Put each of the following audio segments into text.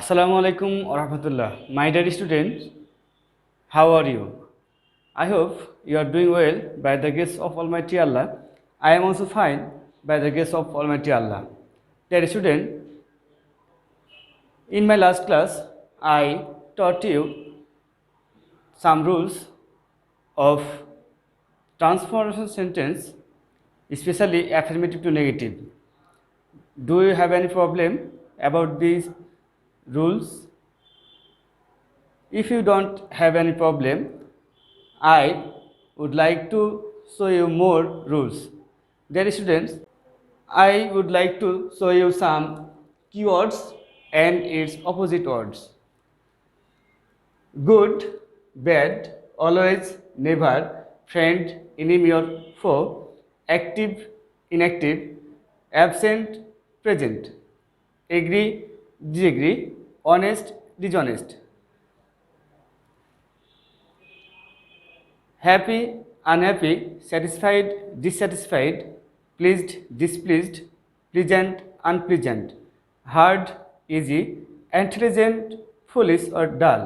Assalamu alaikum wa rahmatullah. My dear students, how are you? I hope you are doing well by the grace of Almighty Allah. I am also fine by the grace of Almighty Allah. Dear student, in my last class, I taught you some rules of transformation sentence, especially affirmative to negative. Do you have any problem about these rules? If you don't have any problem, I would like to show you more rules. Dear students, I would like to show you some keywords and its opposite words. Good, bad, always, never, friend, enemy or foe, active, inactive, absent, present, agree, disagree, honest, dishonest, happy, unhappy, satisfied, dissatisfied, pleased, displeased, pleasant, unpleasant, hard, easy, intelligent, foolish or dull,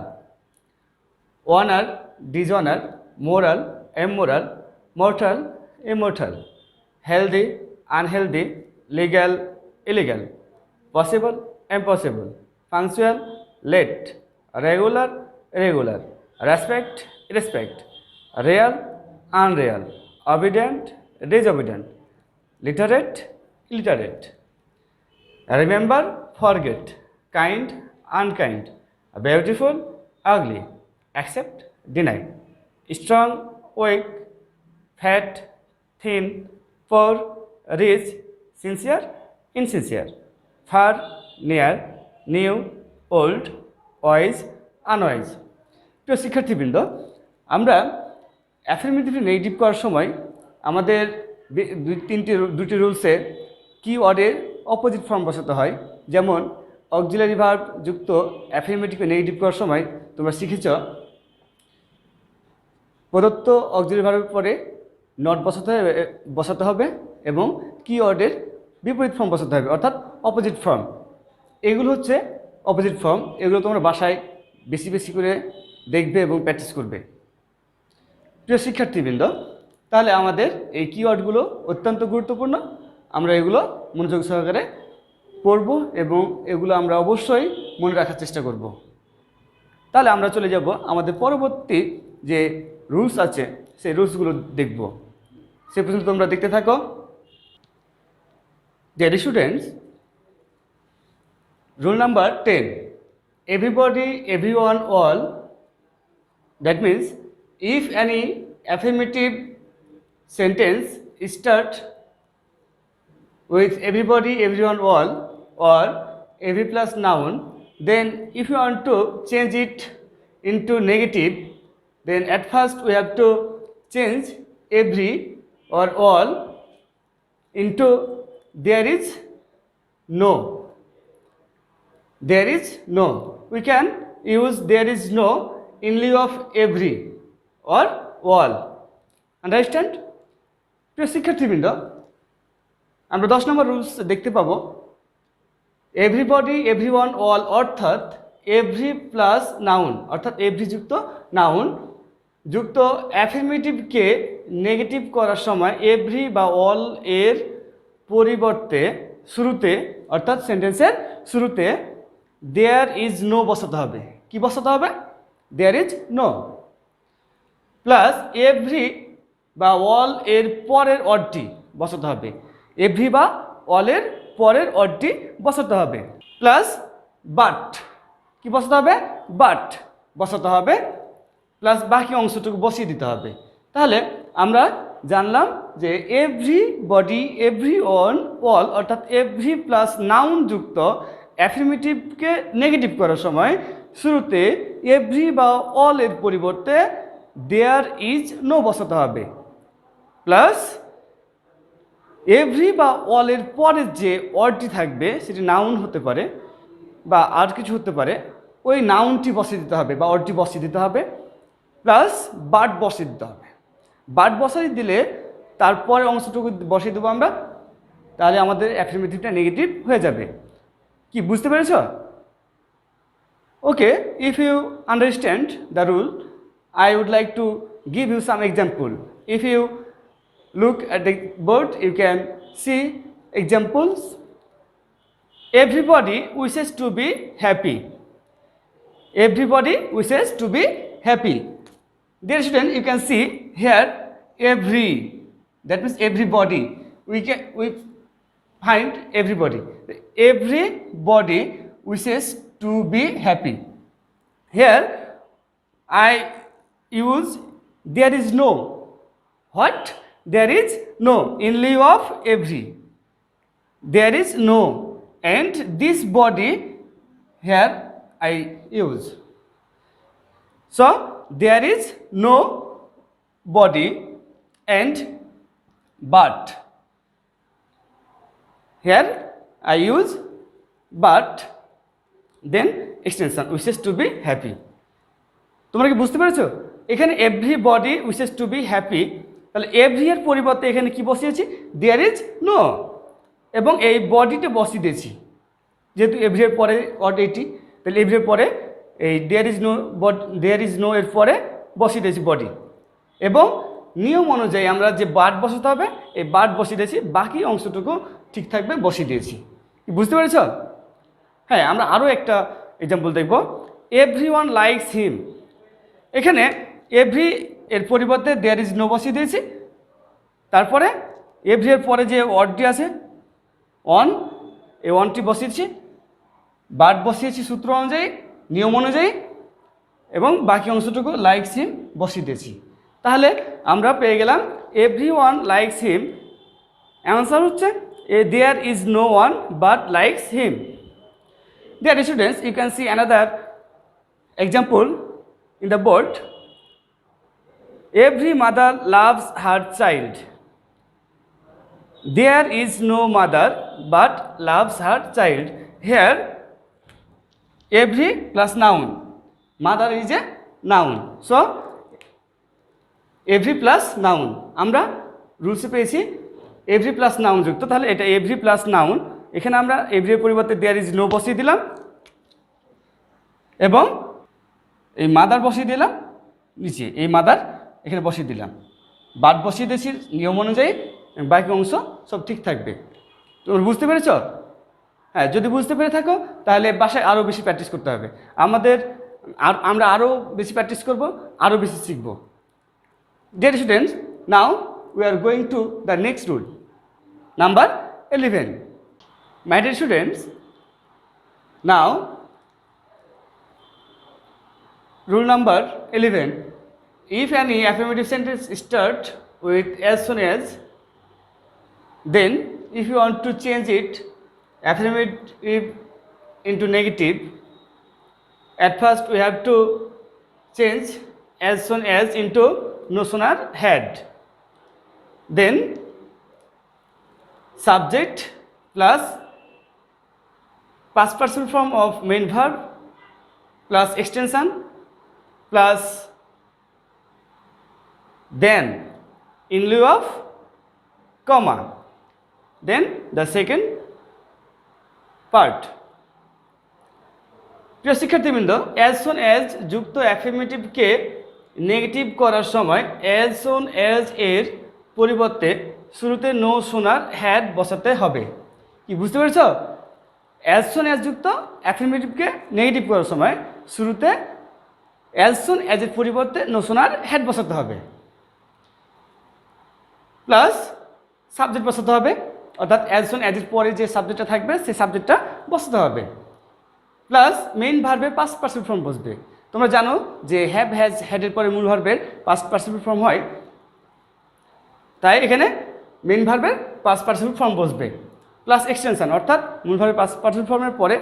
honor, dishonor, moral, immoral, mortal, immortal, healthy, unhealthy, legal, illegal, possible, impossible, punctual, late, regular, irregular, respect, irrespect, real, unreal, obedient, disobedient, literate, illiterate, remember, forget, kind, unkind, beautiful, ugly, accept, deny, strong, weak, fat, thin, poor, rich, sincere, insincere, far, near, new, old, wise, unwise. প্রিয় শিক্ষার্থীবৃন্দ, আমরা affirmative negative করার সময় আমাদের দুটি রুলসে কিওয়ার্ডের opposite form বসাতে হয়। যেমন অক্সিলারি ভার্ব যুক্ত অ্যাফার্মেটিভ নেগেটিভ করার সময় তোমরা শিখেছ প্রদত্ত অক্সিলারি ভার্বের পরে নট বসাতে হবে এবং কিওয়ার্ডের বিপরীত ফর্ম বসাতে হবে, অর্থাৎ অপোজিট ফর্ম। এগুলো হচ্ছে অপোজিট ফর্ম। এগুলো তোমরা বাসায় বেশি বেশি করে দেখবে এবং প্র্যাকটিস করবে। প্রিয় শিক্ষার্থীবৃন্দ, তাহলে আমাদের এই কিওয়ার্ডগুলো অত্যন্ত গুরুত্বপূর্ণ। আমরা এগুলো মনোযোগ সহকারে পড়ব এবং এগুলো আমরা অবশ্যই মনে রাখার চেষ্টা করব। তাহলে আমরা চলে যাব আমাদের পরবর্তী যে রুলস আছে সেই রুলসগুলো দেখব। সে পর্যন্ত তোমরা দেখতে থাকো। Dear students, rule number 10, everybody, everyone, all. That means if any affirmative sentence start with everybody, everyone, all or every plus noun, then if you want to change it into negative, then at first we have to change every or all into there is no. There is no. We can use there is no in lieu of every or all. Understand? প্রিয় শিক্ষার্থীবৃন্দ, আমরা 10 নম্বর rules দেখতে পাবো। Everybody, everyone, all অর্থাৎ every plus noun অর্থাৎ every যুক্ত noun যুক্ত অ্যাফার্মেটিভকে negative করার সময় এভরি বা অল এর পরিবর্তে শুরুতে অর্থাৎ সেন্টেন্সের শুরুতে দেয়ার ইজ নো বসাতে হবে। কি বসাতে হবে? There is no plus every বা অল এর পরের অর্ডটি বসাতে হবে। এভরি বা অলের পরের অর্ডটি বসাতে হবে প্লাস বাট। কি বসাতে হবে? বাট বসাতে হবে প্লাস বাকি অংশটুকু বসিয়ে দিতে হবে। তাহলে আমরা জানলাম যে এভরিবডি, এভরিওয়ান, অল অর্থাৎ এভরি প্লাস নাউন যুক্ত অ্যাফার্মেটিভকে নেগেটিভ করার সময় শুরুতে এভরি বা অল এর পরিবর্তে দেয়ার ইজ নো বসাতে হবে প্লাস এভরি বা অল এর পরে যে ওয়ার্ডটি থাকবে সেটি নাউন হতে পারে বা আর কিছু হতে পারে, ওই নাউনটি বসিয়ে দিতে হবে বা ওয়ার্ডটি বসিয়ে দিতে হবে প্লাস বাট বসিয়ে দিতে হবে। বাট বসাই দিলে তারপরে অংশটুকু বসিয়ে দেবো আমরা, তাহলে আমাদের অ্যাফার্মেটিভটা নেগেটিভ হয়ে যাবে। কি বুঝতে পেরেছ? Okay, if you understand the rule, I would like to give you some example. If you look at the board, you can see examples. Everybody wishes to be happy. Everybody wishes to be happy. Dear student, you can see here every, that means everybody. We find everybody. Everybody wishes to be happy. Here I use there is no. What? There is no in lieu of every. There is no, and this body here I use. So there is no body and but. Here I use but, then extension wishes to be happy. তোমরা কি বুঝতে পেরেছো? এখানে everybody wishes to be happy, তাহলে every এর পরিবর্তে এখানে কি বসিয়েছি? there is no, এবং এই বডিতে বসিয়ে দিয়েছি। যেহেতু every এর পরে ওয়ার্ড এটি, তাহলে every এর পরে এই there is no এর পরে বসিয়ে দিয়েছি বডি, এবং নিয়ম অনুযায়ী আমরা যে বার্ড বসাতে হবে এই বার্ড বসিয়ে দিয়েছি, বাকি অংশটুকু ঠিক থাকবে বসিয়ে দিয়েছি। বুঝতে পেরেছ? হ্যাঁ, আমরা আরও একটা এক্সাম্পল দেখব। Everyone likes him. এখানে এভরি এর পরিবর্তে দেয়ার ইজ নো বসিয়ে দিয়েছি, তারপরে এভরি এর পরে যে ওয়ার্ডটি আছে অন, এই ওয়ানটি বসিয়েছি, বার্ড বসিয়েছি সূত্র অনুযায়ী, নিয়ম অনুযায়ী, এবং বাকি অংশটুকু লাইকস হিম বসিয়ে দিয়েছি। তাহলে আমরা পেয়ে গেলাম এভরিওয়ান লাইকস হিম। অ্যান্সার হচ্ছে there is no one but likes him. Dear students, you can see another example in the board. Every mother loves her child. There is no mother but loves her child. Here, every plus noun. Mother is a noun. So, every plus noun. আমরা রুলসে পেয়েছি every plus noun যুক্ত, তাহলে এটা every plus noun। এখানে আমরা every এর পরিবর্তে দেয়ার is no বসিয়ে দিলাম, এবং এই মাদার বসিয়ে দিলাম নিচে, এই মাদার এখানে বসিয়ে দিলাম, বাদ বসিয়ে দিয়েছি নিয়ম অনুযায়ী, বাকি অংশ সব ঠিক থাকবে। তোমরা বুঝতে পেরেছ? হ্যাঁ, যদি বুঝতে পেরে থাকো তাহলে বাসায় আরও বেশি প্র্যাকটিস করতে হবে। আমরা আরও বেশি প্র্যাকটিস করব, আরও বেশি শিখব। Dear students, now we are going to the next rule, number 11. My dear students, now rule number 11. If any affirmative sentence start with as soon as, then if you want to change it affirmative into negative, at first we have to change as soon as into no sooner had. Then subject plus past participle form of main verb plus extension plus then in lieu of comma, then the second part. প্রিয় শিক্ষার্থীবৃন্দ, as soon as যুক্ত অ্যাফার্মেটিভকে negative করার সময় as soon as এর পরিবর্তে শুরুতে no sooner had বসাতে হবে। কি বুঝতে পেরেছ? as soon as যুক্ত অ্যাফার্মেটিভকে নেগেটিভ করার সময় শুরুতে as soon as এর পরিবর্তে নো সোনার হ্যাড বসাতে হবে, প্লাস সাবজেক্ট বসাতে হবে, অর্থাৎ as soon as এর পরে যে সাবজেক্টটা থাকবে সেই সাবজেক্টটা বসাতে হবে, প্লাস মেইন ভার্বের পাস্ট পার্টিসিপল ফর্ম বসবে। তোমরা জানো যে হ্যাভ, হ্যাজ, হ্যাডের পরে মূল ভার্বের পাস্ট পার্টিসিপল ফর্ম হয়, তাই এখানে মেইন ভার্বের পাস্ট পার্টিসিপল ফর্ম বসবে, প্লাস এক্সটেনশন, অর্থাৎ মূল ভার্বের পাস্ট পার্টিসিপল ফর্মের পরে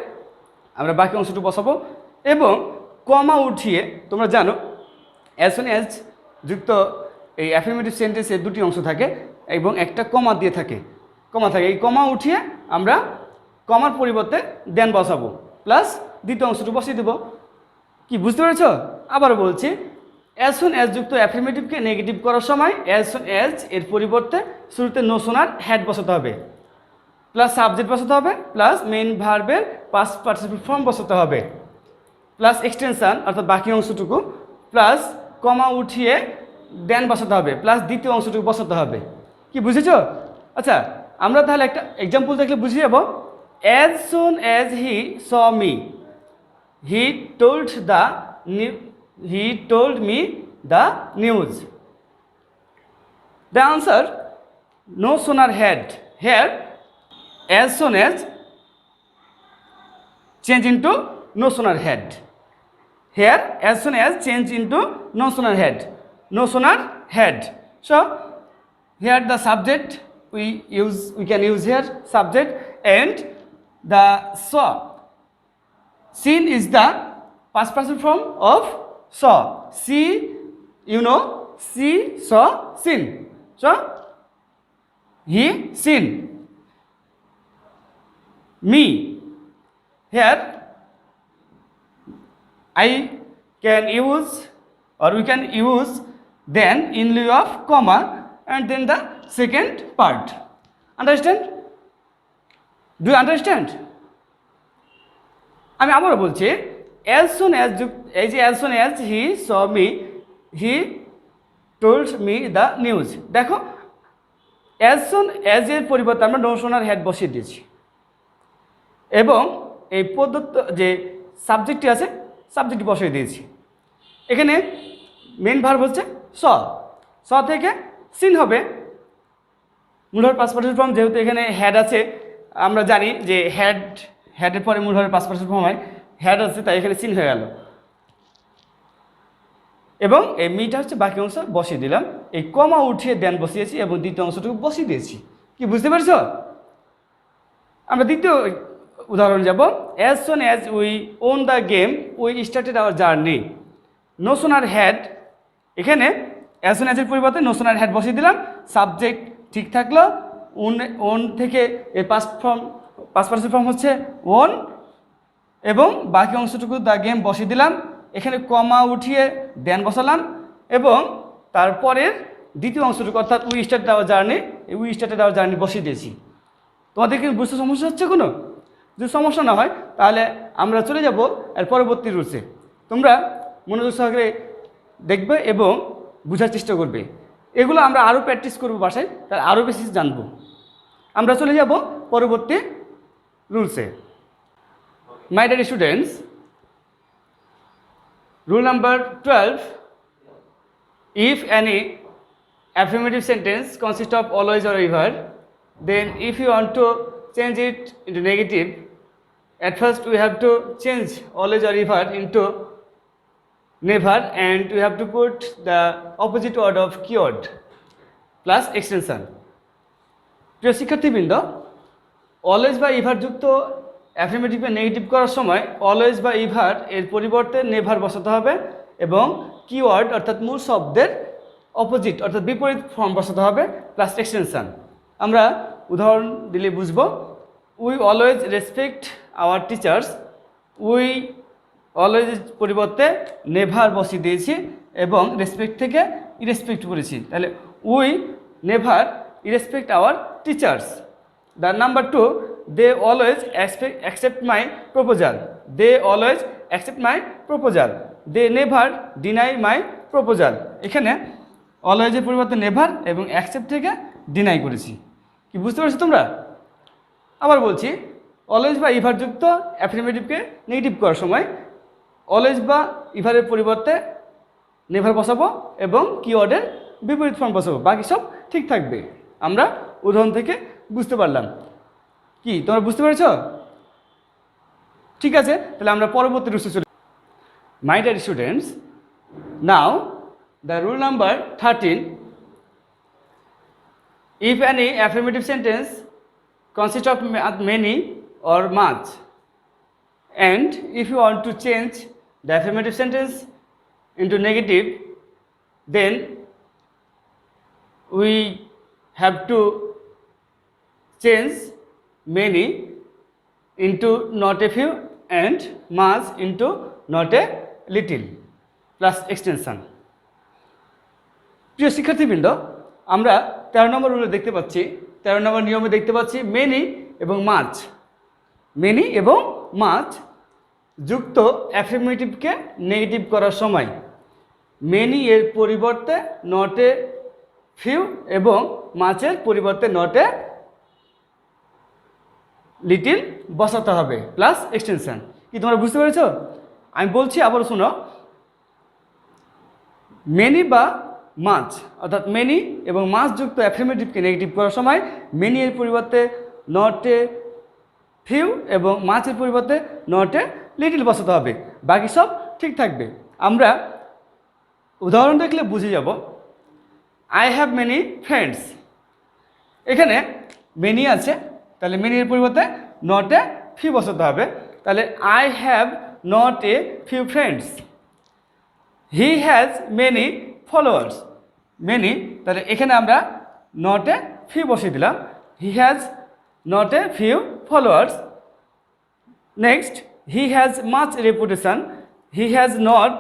আমরা বাকি অংশটুকু বসাবো, এবং কমা উঠিয়ে, তোমরা জানো as soon as যুক্ত এই অ্যাফার্মেটিভ সেন্টেন্সের দুটি অংশ থাকে এবং একটা কমা দিয়ে থাকে, এই কমা উঠিয়ে আমরা কমার পরিবর্তে দেন বসাবো, প্লাস দ্বিতীয় অংশটুকু বসিয়ে দেবো। কি বুঝতে পেরেছ? আবারও বলছি, as soon as যুক্ত অ্যাফার্মেটিভকে নেগেটিভ করার সময় as soon as এর পরিবর্তে শুরুতে নো সোনার হ্যাড বসাতে হবে, প্লাস সাবজেক্ট বসাতে হবে, প্লাস মেইন ভার্বের পাস্ট পার্টিসিপল ফর্ম বসাতে হবে। প্লাস এক্সটেনশন অর্থাৎ বাকি অংশটুকু প্লাস কমা উঠিয়ে দেন বসাতে হবে প্লাস দ্বিতীয় অংশটুকু বসাতে হবে। কি বুঝেছো? আচ্ছা, আমরা তাহলে একটা এক্সাম্পল দেখলে বুঝে যাব। As soon as he saw me he told me the news. The answer, no sooner had. Here, as soon as change into no sooner had. Here, as soon as change into no sooner had. No sooner had. So, here the subject we can use here subject and the saw. Seen is the past person form of saw. See, you know, see, saw, seen. So, he seen. Me. Here, I can use or we can use then in lieu of comma and then the second part. Understand? Do you understand? আমি আবারও বলছি, as soon as he saw me, he told me the news. দেখো, as soon as এর পরিবর্তে আমরা no sooner had বসিয়ে দিয়েছি এবং এই প্রদত্ত যে সাবজেক্টটি আছে সাবজেক্ট বসিয়ে দিয়েছি। এখানে মেন ভার্ব হচ্ছে স থেকে সিন হবে। মূল ভার্ব পাস্ট পার্টিসিপল ফর্ম যেহেতু এখানে হ্যাড আছে, আমরা জানি যে হ্যাডের পরে মূল ভার্বের পাস্ট পার্টিসিপল ফর্ম হয়, হ্যাড আছে তাই এখানে সিন হয়ে গেল এবং এই মিটা হচ্ছে বাকি অংশ বসিয়ে দিলাম। এই কমা উঠিয়ে দেন বসিয়েছি এবং দ্বিতীয় অংশটুকু বসিয়ে দিয়েছি। কি বুঝতে পারছো? আমরা দ্বিতীয় উদাহরণ যাব। As soon as we won the game we started our journey. No sooner had, এখানে অ্যাজ সুন অ্যাজের পরিবর্তে নো সোনার হ্যাড বসিয়ে দিলাম। সাবজেক্ট ঠিক থাকলো, ওন থেকে এর পাস্ট পার্টিসিপল ফর্ম হচ্ছে ওন এবং বাকি অংশটুকু দ্য গেম বসিয়ে দিলাম। এখানে কমা উঠিয়ে দেন বসালাম এবং তারপরের দ্বিতীয় অংশটুকু অর্থাৎ উই স্টার্টেড আওয়ার জার্নি, এই উই স্টার্টেড আওয়ার জার্নি বসিয়ে দিয়েছি। তোমাদের কি বুঝতে সমস্যা হচ্ছে কোনো? যদি সমস্যা না হয় তাহলে আমরা চলে যাব এর পরবর্তী রুলসে। তোমরা মনোযোগ সহকারে দেখবে এবং বোঝার চেষ্টা করবে। এগুলো আমরা আরও প্র্যাকটিস করবো বাসায়, তার আরও বেশি জানবো। আমরা চলে যাব পরবর্তী রুলসে। My dear students, rule number 12, if any affirmative sentence consists of always or ever, then if you want to change it into negative, at first we have to change always or ever into never and we have to put the opposite word of keyword plus extension. প্রিয় শিক্ষার্থীবৃন্দ, always বা ইভার যুক্ত অ্যাফার্মেটিভে negative করার সময় always বা ইভার এর পরিবর্তে never বসাতে হবে এবং কিওয়ার্ড অর্থাৎ মূল শব্দের অপোজিট অর্থাৎ বিপরীত ফর্ম বসাতে হবে প্লাস এক্সটেনশন। আমরা উদাহরণ দিলে বুঝবো। We always respect our teachers, we always পরিবর্তে নেভার বসিয়ে দিয়েছি এবং রেসপেক্ট থেকে ইরেসপেক্ট করেছি। তাহলে we never irrespect our teachers. The number 2, they always accept my proposal. They always accept my proposal. They never deny my proposal. এখানে অলওয়েজের পরিবর্তে never এবং অ্যাকসেপ্ট থেকে ডিনাই করেছি। কি বুঝতে পারছো তোমরা? আবার বলছি, অলওয়েজ বা ইভার যুক্ত অ্যাফার্মেটিভকে নেগেটিভ করার সময় অলওয়েজ বা ইভারের পরিবর্তে নেভার বসাবো এবং কিওয়ার্ডের বিপরীত ফর্ম বসাবো, বাকি সব ঠিক থাকবে। আমরা উদাহরণ থেকে বুঝতে পারলাম। কি তোমরা বুঝতে পেরেছ? ঠিক আছে, তাহলে আমরা পরবর্তী রুলসে চলে। মাই dear students, now the rule number 13, if any affirmative sentence consists of many or much and if you want to change the affirmative sentence into negative, then we have to change many into not a few and much into not a little plus extension. প্রিয় শিক্ষার্থীবৃন্দ, আমরা 13 নম্বর রুলে দেখতে পাচ্ছি, 13 নম্বর নিয়মে দেখতে পাচ্ছি many এবং মাছ। Many এবং মাছ যুক্ত অ্যাফার্মেটিভকে নেগেটিভ করার সময় মেনি এর পরিবর্তে নটে ফিউ এবং মাচের পরিবর্তে নটে লিটিল বসাতে হবে প্লাস এক্সটেনশন। কি তোমরা বুঝতে পেরেছ? আমি বলছি আবার শোনো, মেনি বা মাছ অর্থাৎ মেনি এবং মাছ যুক্ত অ্যাফার্মেটিভকে নেগেটিভ করার সময় মেনি এর পরিবর্তে নটে ফিউ এবং মাছের পরিবর্তে নটে লিটিল বসাতে হবে, বাকি সব ঠিক থাকবে। আমরা উদাহরণ দেখলে বুঝে যাব। আই হ্যাভ মেনি ফ্রেন্ডস, এখানে মেনি আছে, তাহলে মেনির পরিবর্তে নটে ফিউ বসাতে হবে। তাহলে I have not a few friends. He has many followers, many, তাহলে এখানে আমরা নটে ফিউ বসিয়ে দিলাম। He has not a few followers. Next, he has much reputation. He has not,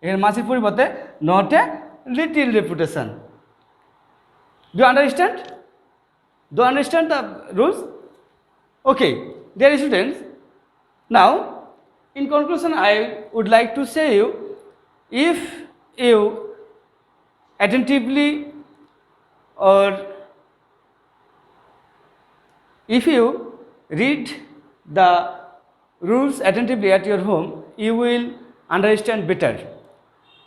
এর মাছের পরিবর্তে not a little reputation. Do you understand? Do you understand the rules? Okay, dear students, now in conclusion I would like to say you, if you attentively or if you read the rules attentively at your home, you will understand better.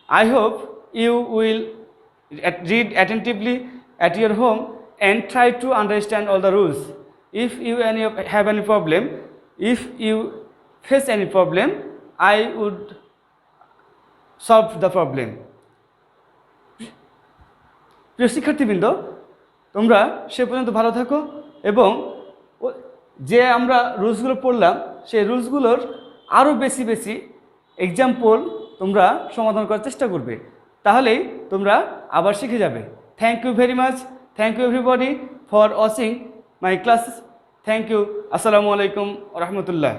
I hope you will read attentively at your home and try to understand all the rules. If you have any problem, if you face any problem, I would solve the problem. প্রিয় শিক্ষার্থীবৃন্দ, তোমরা সে পর্যন্ত ভালো থাকো এবং যে আমরা রুলসগুলো পড়লাম সেই রুলসগুলোর আরও বেশি বেশি এক্সাম্পল তোমরা সমাধান করার চেষ্টা করবে, তাহলেই তোমরা আবার শিখে যাবে। Thank you very much, thank you everybody for watching my class. Thank you. আসসালামু আলাইকুম রহমতুল্লাহ।